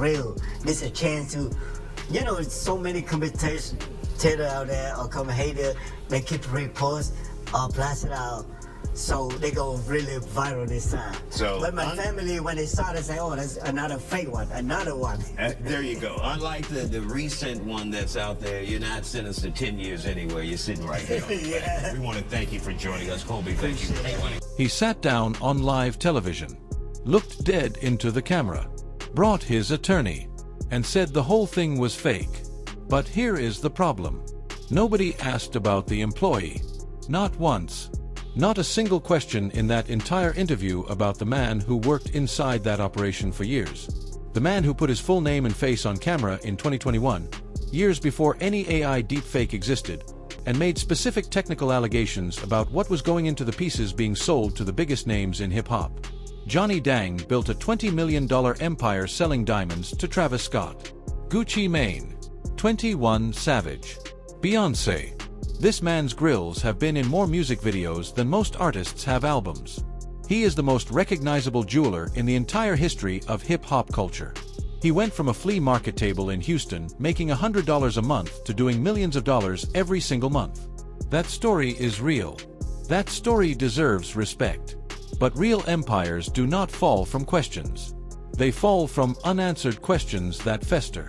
real. This is a chance to, so many commentators out there or commentators, they keep repost or blast it out. So they go really viral this time. But my family, when they saw it, say, oh, that's another fake one, another one. There you go. Unlike the recent one that's out there, you're not sentenced to 10 years anywhere. You're sitting right there. Yeah. We want to thank you for joining us, Colby. Thank you for joining. He sat down on live television, looked dead into the camera, brought his attorney, and said the whole thing was fake. But here is the problem. Nobody asked about the employee. Not once. Not a single question in that entire interview about the man who worked inside that operation for years. The man who put his full name and face on camera in 2021, years before any AI deepfake existed, and made specific technical allegations about what was going into the pieces being sold to the biggest names in hip-hop. Johnny Dang built a $20 million empire selling diamonds to Travis Scott, Gucci Mane, 21 Savage, Beyoncé. This man's grills have been in more music videos than most artists have albums. He is the most recognizable jeweler in the entire history of hip-hop culture. He went from a flea market table in Houston making $100 a month to doing millions of dollars every single month. That story is real. That story deserves respect. But real empires do not fall from questions. They fall from unanswered questions that fester.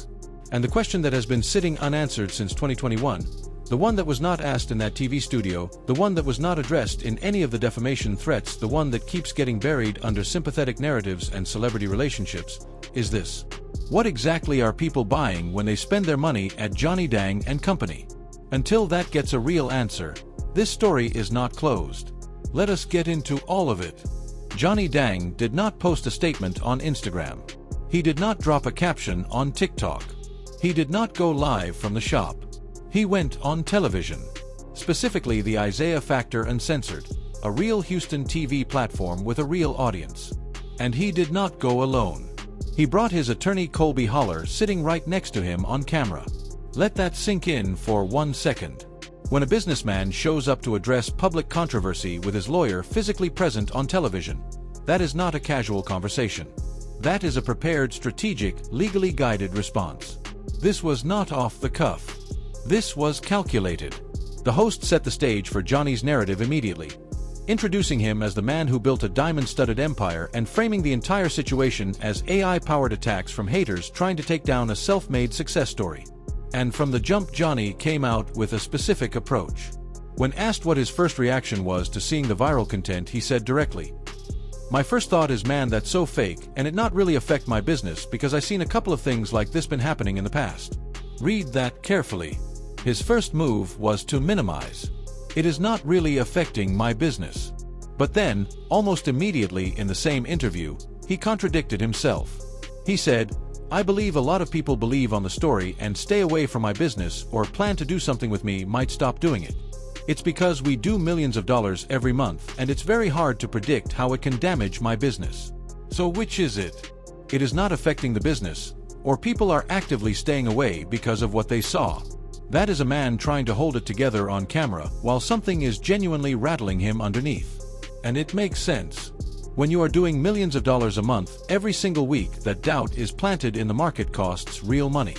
And the question that has been sitting unanswered since 2021, the one that was not asked in that TV studio, the one that was not addressed in any of the defamation threats, the one that keeps getting buried under sympathetic narratives and celebrity relationships, is this. What exactly are people buying when they spend their money at Johnny Dang and Company? Until that gets a real answer, this story is not closed. Let us get into all of it. Johnny Dang did not post a statement on Instagram. He did not drop a caption on TikTok. He did not go live from the shop. He went on television, specifically the Isaiah Factor Uncensored, a real Houston TV platform with a real audience. And he did not go alone. He brought his attorney Colby Holler sitting right next to him on camera. Let that sink in for 1 second. When a businessman shows up to address public controversy with his lawyer physically present on television, that is not a casual conversation. That is a prepared, strategic, legally guided response. This was not off the cuff. This was calculated. The host set the stage for Johnny's narrative immediately, introducing him as the man who built a diamond-studded empire and framing the entire situation as AI-powered attacks from haters trying to take down a self-made success story. And from the jump, Johnny came out with a specific approach. When asked what his first reaction was to seeing the viral content, he said directly, "My first thought is, man, that's so fake, and it not really affect my business because I seen a couple of things like this been happening in the past." Read that carefully. His first move was to minimize. It is not really affecting my business. But then, almost immediately in the same interview, he contradicted himself. He said, "I believe a lot of people believe on the story and stay away from my business or plan to do something with me might stop doing it. It's because we do millions of dollars every month and it's very hard to predict how it can damage my business." So which is it? It is not affecting the business, or people are actively staying away because of what they saw. That is a man trying to hold it together on camera while something is genuinely rattling him underneath. And it makes sense. When you are doing millions of dollars a month, every single week, that doubt is planted in the market costs real money.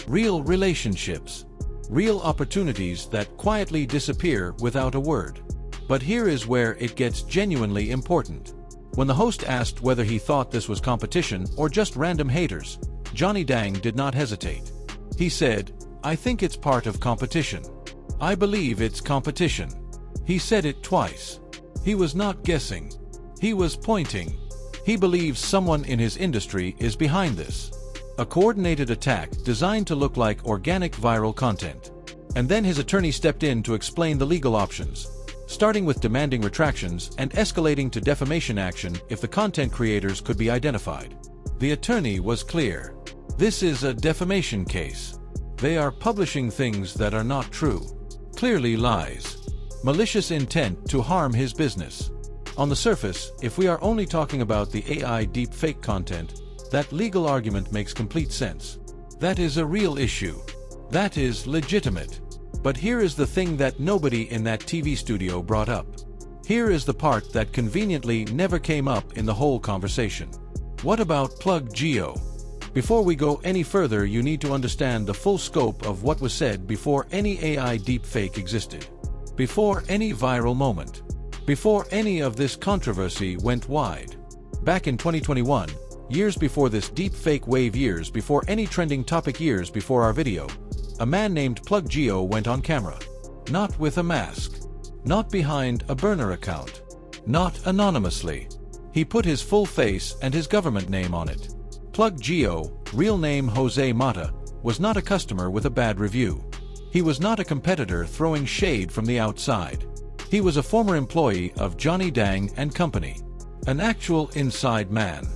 Real relationships. Real opportunities that quietly disappear without a word. But here is where it gets genuinely important. When the host asked whether he thought this was competition or just random haters, Johnny Dang did not hesitate. He said, "I think it's part of competition. I believe it's competition." He said it twice. He was not guessing. He was pointing. He believes someone in his industry is behind this. A coordinated attack designed to look like organic viral content. And then his attorney stepped in to explain the legal options, starting with demanding retractions and escalating to defamation action if the content creators could be identified. The attorney was clear. This is a defamation case. They are publishing things that are not true. Clearly lies. Malicious intent to harm his business. On the surface, if we are only talking about the AI deepfake content, that legal argument makes complete sense. That is a real issue. That is legitimate. But here is the thing that nobody in that TV studio brought up. Here is the part that conveniently never came up in the whole conversation. What about Plug Geo? Before we go any further, you need to understand the full scope of what was said before any AI deepfake existed. Before any viral moment. Before any of this controversy went wide. Back in 2021, years before this deepfake wave, years before any trending topic, years before our video, a man named Plug Geo went on camera. Not with a mask. Not behind a burner account. Not anonymously. He put his full face and his government name on it. Plug Geo, real name Jose Mata, was not a customer with a bad review. He was not a competitor throwing shade from the outside. He was a former employee of Johnny Dang and Company. An actual inside man.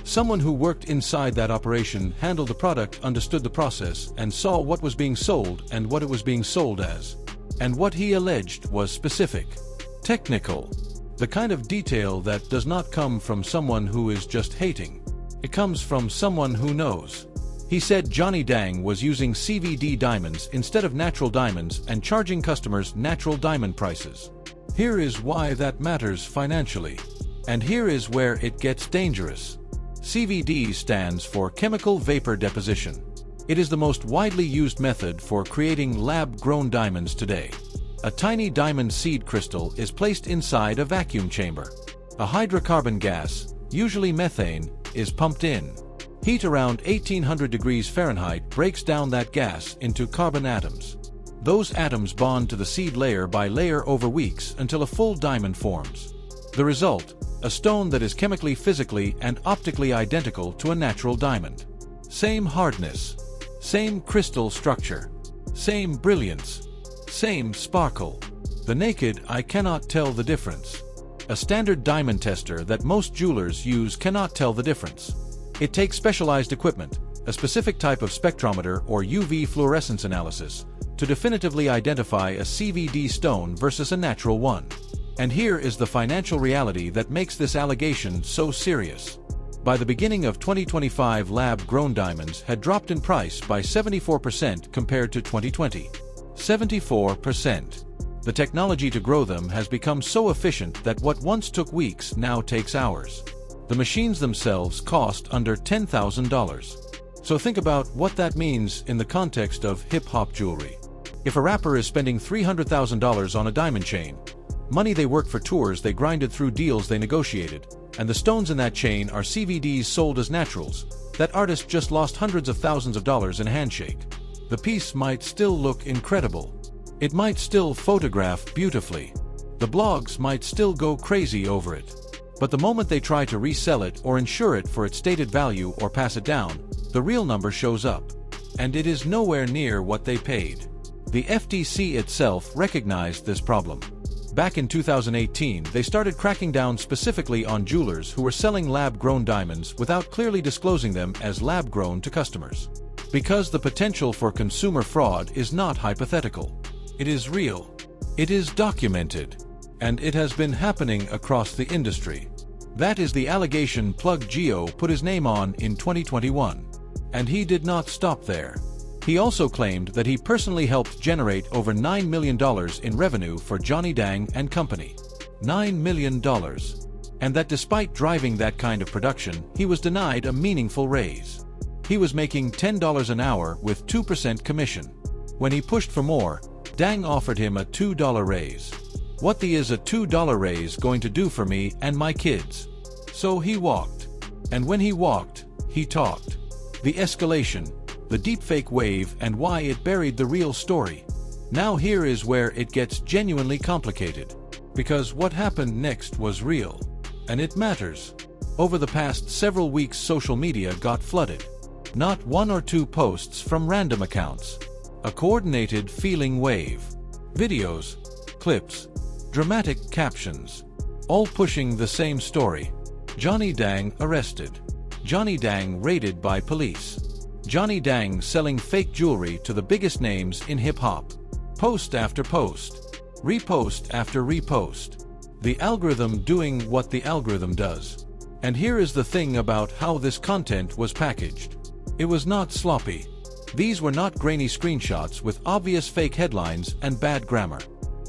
Someone who worked inside that operation, handled the product, understood the process, and saw what was being sold and what it was being sold as. And what he alleged was specific. Technical. The kind of detail that does not come from someone who is just hating. It comes from someone who knows. He said Johnny Dang was using CVD diamonds instead of natural diamonds and charging customers natural diamond prices. Here is why that matters financially. And here is where it gets dangerous. CVD stands for chemical vapor deposition. It is the most widely used method for creating lab-grown diamonds today. A tiny diamond seed crystal is placed inside a vacuum chamber. A hydrocarbon gas, usually methane, is pumped in. Heat around 1800 degrees Fahrenheit breaks down that gas into carbon atoms. Those atoms bond to the seed layer by layer over weeks until a full diamond forms. The result, a stone that is chemically, physically, and optically identical to a natural diamond. Same hardness, same crystal structure, same brilliance, same sparkle. The naked eye cannot tell the difference. A standard diamond tester that most jewelers use cannot tell the difference. It takes specialized equipment, a specific type of spectrometer or UV fluorescence analysis, to definitively identify a CVD stone versus a natural one. And here is the financial reality that makes this allegation so serious. By the beginning of 2025, lab-grown diamonds had dropped in price by 74% compared to 2020. 74%. The technology to grow them has become so efficient that what once took weeks now takes hours. The machines themselves cost under $10,000. So think about what that means in the context of hip-hop jewelry. If a rapper is spending $300,000 on a diamond chain, money they worked for, tours they grinded through, deals they negotiated, and the stones in that chain are CVDs sold as naturals, that artist just lost hundreds of thousands of dollars in a handshake. The piece might still look incredible. It might still photograph beautifully. The blogs might still go crazy over it. But the moment they try to resell it or insure it for its stated value or pass it down, the real number shows up. And it is nowhere near what they paid. The FTC itself recognized this problem. Back in 2018, they started cracking down specifically on jewelers who were selling lab-grown diamonds without clearly disclosing them as lab-grown to customers. Because the potential for consumer fraud is not hypothetical. It is real. It is documented. And it has been happening across the industry. That is the allegation Plug Geo put his name on in 2021. And he did not stop there. He also claimed that he personally helped generate over $9 million in revenue for Johnny Dang and Company. $9 million. And that despite driving that kind of production, he was denied a meaningful raise. He was making $10 an hour with 2% commission. When he pushed for more, Dang offered him a $2 raise. What is a $2 raise going to do for me and my kids? So he walked. And when he walked, he talked. The escalation, the deepfake wave, and why it buried the real story. Now here is where it gets genuinely complicated. Because what happened next was real. And it matters. Over the past several weeks, social media got flooded. Not one or two posts from random accounts. A coordinated feeling wave. Videos, clips, dramatic captions. All pushing the same story. Johnny Dang arrested. Johnny Dang raided by police. Johnny Dang selling fake jewelry to the biggest names in hip-hop. Post after post. Repost after repost. The algorithm doing what the algorithm does. And here is the thing about how this content was packaged. It was not sloppy. These were not grainy screenshots with obvious fake headlines and bad grammar.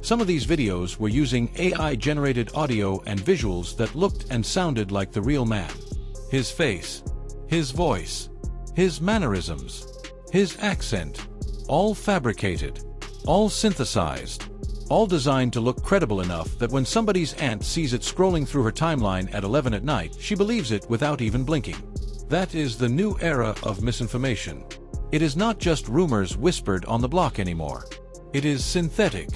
Some of these videos were using AI-generated audio and visuals that looked and sounded like the real man. His face, his voice, his mannerisms, his accent, all fabricated, all synthesized, all designed to look credible enough that when somebody's aunt sees it scrolling through her timeline at 11 at night, she believes it without even blinking. That is the new era of misinformation. It is not just rumors whispered on the block anymore. It is synthetic.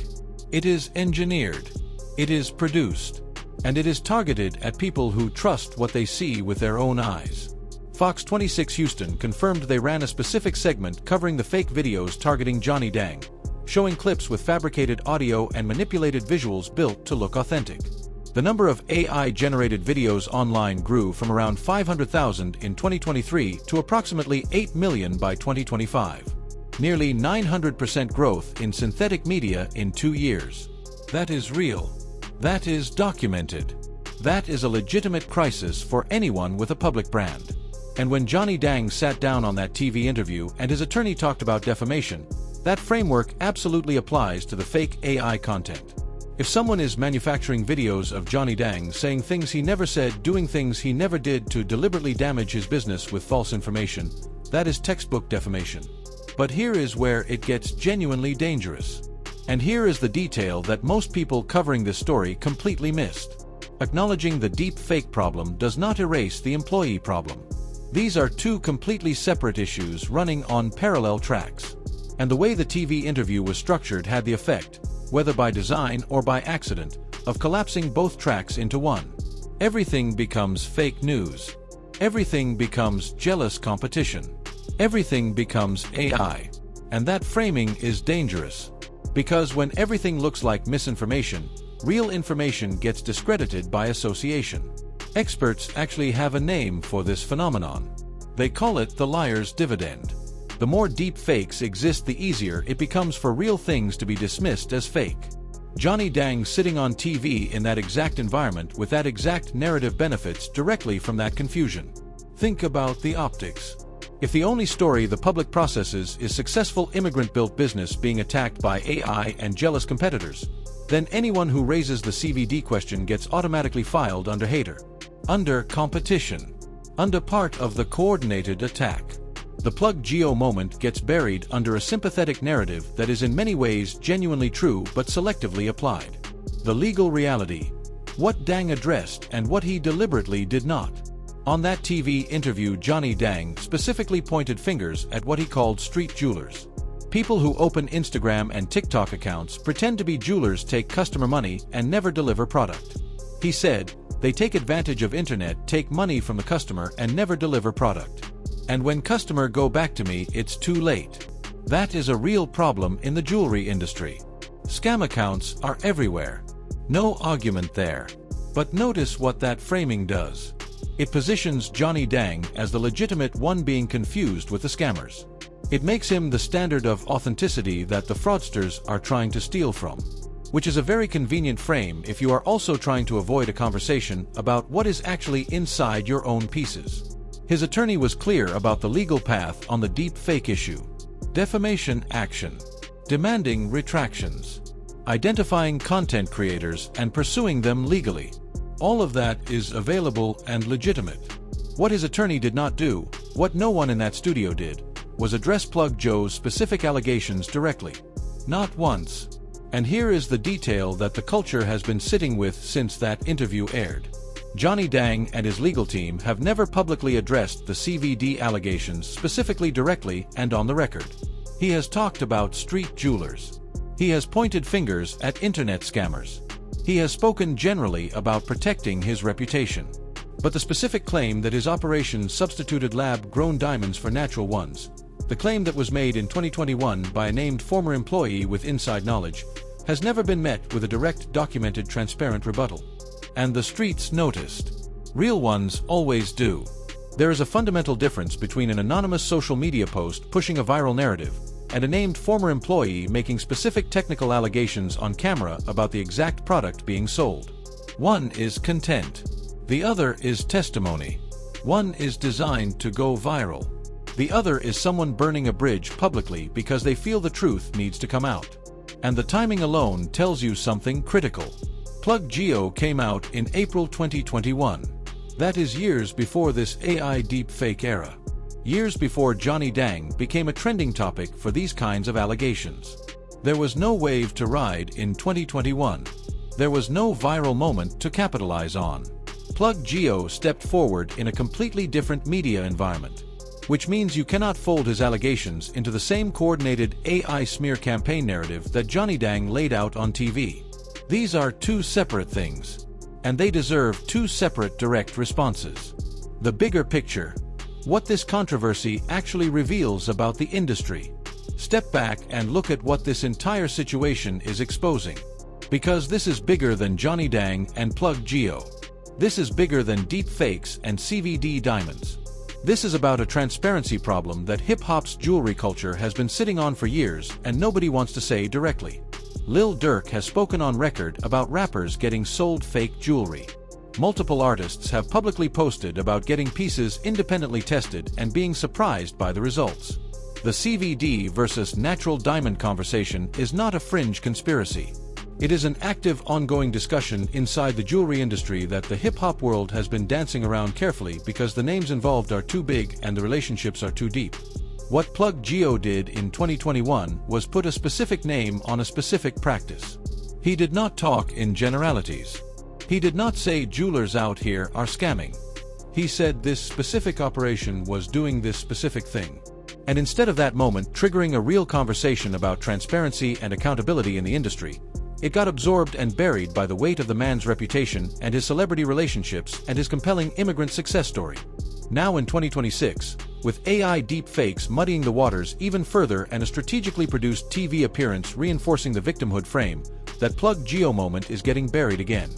It is engineered. It is produced. And it is targeted at people who trust what they see with their own eyes. Fox 26 Houston confirmed they ran a specific segment covering the fake videos targeting Johnny Dang, showing clips with fabricated audio and manipulated visuals built to look authentic. The number of AI-generated videos online grew from around 500,000 in 2023 to approximately 8 million by 2025. Nearly 900% growth in synthetic media in 2 years. That is real. That is documented. That is a legitimate crisis for anyone with a public brand. And when Johnny Dang sat down on that TV interview and his attorney talked about defamation, that framework absolutely applies to the fake AI content. If someone is manufacturing videos of Johnny Dang saying things he never said, doing things he never did to deliberately damage his business with false information, that is textbook defamation. But here is where it gets genuinely dangerous. And here is the detail that most people covering this story completely missed. Acknowledging the deep fake problem does not erase the employee problem. These are two completely separate issues running on parallel tracks. And the way the TV interview was structured had the effect, whether by design or by accident, of collapsing both tracks into one. Everything becomes fake news. Everything becomes jealous competition. Everything becomes AI. And that framing is dangerous. Because when everything looks like misinformation, real information gets discredited by association. Experts actually have a name for this phenomenon. They call it the liar's dividend. The more deep fakes exist, the easier it becomes for real things to be dismissed as fake. Johnny Dang sitting on TV in that exact environment with that exact narrative benefits directly from that confusion. Think about the optics. If the only story the public processes is successful immigrant-built business being attacked by AI and jealous competitors, then anyone who raises the CVD question gets automatically filed under hater, under competition, under part of the coordinated attack. The plug geo moment gets buried under a sympathetic narrative that is in many ways genuinely true but selectively applied. The legal reality, what Dang addressed and what he deliberately did not. On that TV interview, Johnny Dang specifically pointed fingers at what he called street jewelers. People who open Instagram and TikTok accounts, pretend to be jewelers, take customer money, and never deliver product. He said, they take advantage of internet, take money from the customer, and never deliver product. And when customer go back to me, it's too late. That is a real problem in the jewelry industry. Scam accounts are everywhere. No argument there. But notice what that framing does. It positions Johnny Dang as the legitimate one being confused with the scammers. It makes him the standard of authenticity that the fraudsters are trying to steal from. Which is a very convenient frame if you are also trying to avoid a conversation about what is actually inside your own pieces. His attorney was clear about the legal path on the deep fake issue. Defamation action. Demanding retractions. Identifying content creators and pursuing them legally. All of that is available and legitimate. What his attorney did not do, what no one in that studio did, was address Plug Joe's specific allegations directly. Not once. And here is the detail that the culture has been sitting with since that interview aired. Johnny Dang and his legal team have never publicly addressed the CVD allegations specifically, directly, and on the record. He has talked about street jewelers. He has pointed fingers at internet scammers. He has spoken generally about protecting his reputation. But the specific claim that his operation substituted lab-grown diamonds for natural ones, the claim that was made in 2021 by a named former employee with inside knowledge, has never been met with a direct, documented, transparent rebuttal. And the streets noticed. Real ones always do. There is a fundamental difference between an anonymous social media post pushing a viral narrative and a named former employee making specific technical allegations on camera about the exact product being sold. One is content. The other is testimony. One is designed to go viral. The other is someone burning a bridge publicly because they feel the truth needs to come out. And the timing alone tells you something critical. Plug Geo came out in April 2021. That is years before this AI deepfake era. years before Johnny Dang became a trending topic for these kinds of allegations. There was no wave to ride in 2021. There was no viral moment to capitalize on. Plug Geo stepped forward in a completely different media environment, which means you cannot fold his allegations into the same coordinated AI smear campaign narrative that Johnny Dang laid out on TV. These are two separate things, and they deserve two separate direct responses. The bigger picture, what this controversy actually reveals about the industry. Step back and look at what this entire situation is exposing. Because this is bigger than Johnny Dang and Plug Geo. This is bigger than deep fakes and CVD diamonds. This is about a transparency problem that hip-hop's jewelry culture has been sitting on for years and nobody wants to say directly. Lil Durk has spoken on record about rappers getting sold fake jewelry. Multiple artists have publicly posted about getting pieces independently tested and being surprised by the results. The CVD versus natural diamond conversation is not a fringe conspiracy. It is an active, ongoing discussion inside the jewelry industry that the hip-hop world has been dancing around carefully because the names involved are too big and the relationships are too deep. What Plug Geo did in 2021 was put a specific name on a specific practice. He did not talk in generalities. He did not say jewelers out here are scamming. He said this specific operation was doing this specific thing. And instead of that moment triggering a real conversation about transparency and accountability in the industry, it got absorbed and buried by the weight of the man's reputation and his celebrity relationships and his compelling immigrant success story. Now in 2026, with AI deepfakes muddying the waters even further and a strategically produced TV appearance reinforcing the victimhood frame, that Plug Geo moment is getting buried again.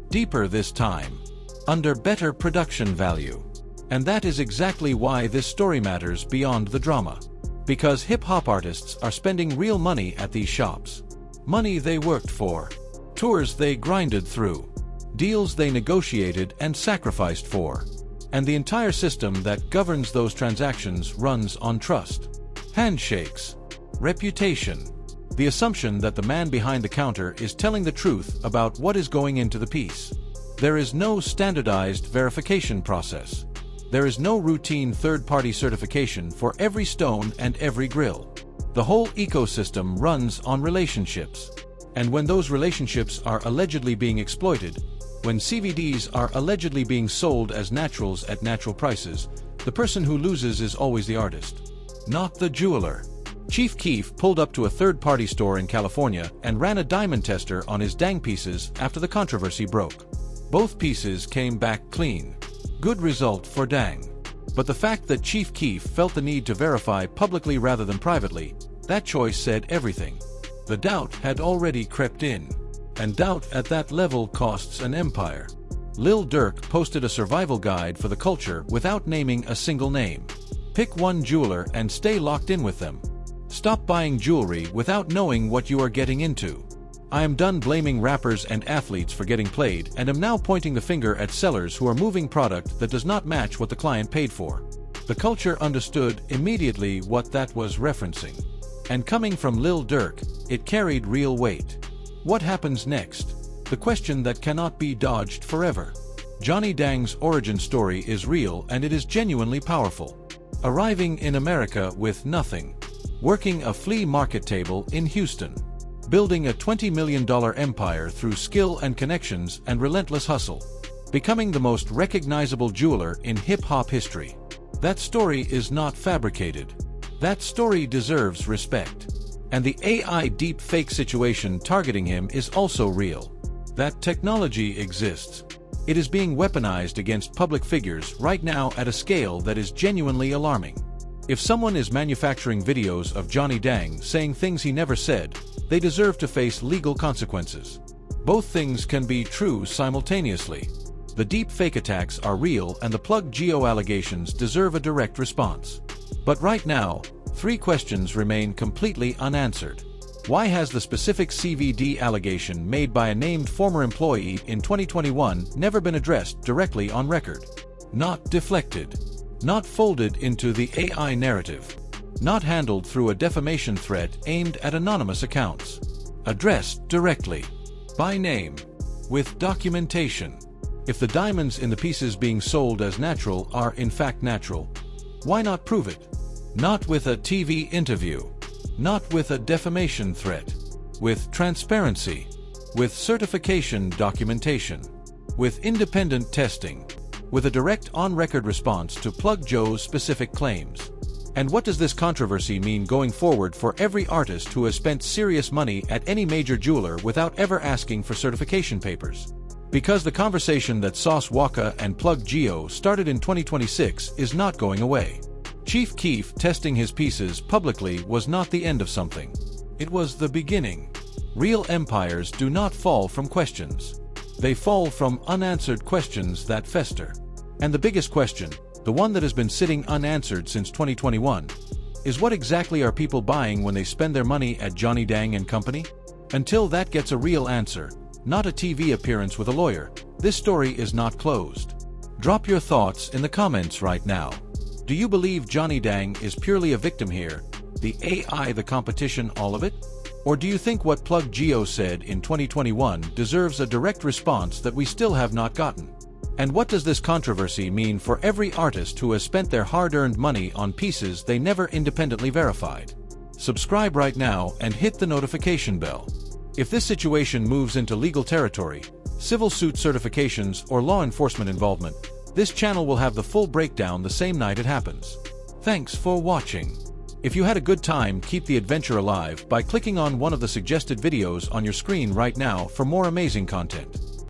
Deeper this time. Under better production value. And that is exactly why this story matters beyond the drama. Because hip-hop artists are spending real money at these shops. Money they worked for. Tours they grinded through. Deals they negotiated and sacrificed for. And the entire system that governs those transactions runs on trust. Handshakes. Reputation. The assumption that the man behind the counter is telling the truth about what is going into the piece. There is no standardized verification process. There is no routine third-party certification for every stone and every grill. The whole ecosystem runs on relationships. And when those relationships are allegedly being exploited, when CVDs are allegedly being sold as naturals at natural prices, the person who loses is always the artist, not the jeweler. Chief Keef pulled up to a third-party store in California and ran a diamond tester on his Dang pieces after the controversy broke. Both pieces came back clean. Good result for Dang. But the fact that Chief Keef felt the need to verify publicly rather than privately, that choice said everything. The doubt had already crept in. And doubt at that level costs an empire. Lil Durk posted a survival guide for the culture without naming a single name. Pick one jeweler and stay locked in with them. Stop buying jewelry without knowing what you are getting into. I am done blaming rappers and athletes for getting played and am now pointing the finger at sellers who are moving product that does not match what the client paid for. The culture understood immediately what that was referencing. And coming from Lil Durk, it carried real weight. What happens next? The question that cannot be dodged forever. Johnny Dang's origin story is real and it is genuinely powerful. Arriving in America with nothing. Working a flea market table in Houston. Building a $20 million empire through skill and connections and relentless hustle. Becoming the most recognizable jeweler in hip-hop history. That story is not fabricated. That story deserves respect. And the AI deepfake situation targeting him is also real. That technology exists. It is being weaponized against public figures right now at a scale that is genuinely alarming. If someone is manufacturing videos of Johnny Dang saying things he never said, they deserve to face legal consequences. Both things can be true simultaneously. The deep fake attacks are real and the Plug Geo allegations deserve a direct response. But right now, 3 questions remain completely unanswered. Why has the specific CVD allegation made by a named former employee in 2021 never been addressed directly on record? Not deflected. Not folded into the AI narrative. Not handled through a defamation threat aimed at anonymous accounts. Addressed directly. By name. With documentation. If the diamonds in the pieces being sold as natural are in fact natural, Why not prove it? Not with a TV interview, not with a defamation threat, with transparency, with certification documentation, with independent testing, with a direct on-record response to Plug Joe's specific claims. And what does this controversy mean going forward for every artist who has spent serious money at any major jeweler without ever asking for certification papers? Because the conversation that Sauce Waka and Plug Geo started in 2026 is not going away. Chief Keef testing his pieces publicly was not the end of something. It was the beginning. Real empires do not fall from questions. They fall from unanswered questions that fester. And the biggest question, the one that has been sitting unanswered since 2021, is what exactly are people buying when they spend their money at Johnny Dang and Company? Until that gets a real answer, not a TV appearance with a lawyer, this story is not closed. Drop your thoughts in the comments right now. Do you believe Johnny Dang is purely a victim here? The AI, the competition, all of it? Or do you think what Plug Geo said in 2021 deserves a direct response that we still have not gotten? And what does this controversy mean for every artist who has spent their hard-earned money on pieces they never independently verified? Subscribe right now and hit the notification bell. If this situation moves into legal territory, civil suit certifications, or law enforcement involvement, this channel will have the full breakdown the same night it happens. Thanks for watching. If you had a good time, keep the adventure alive by clicking on one of the suggested videos on your screen right now for more amazing content.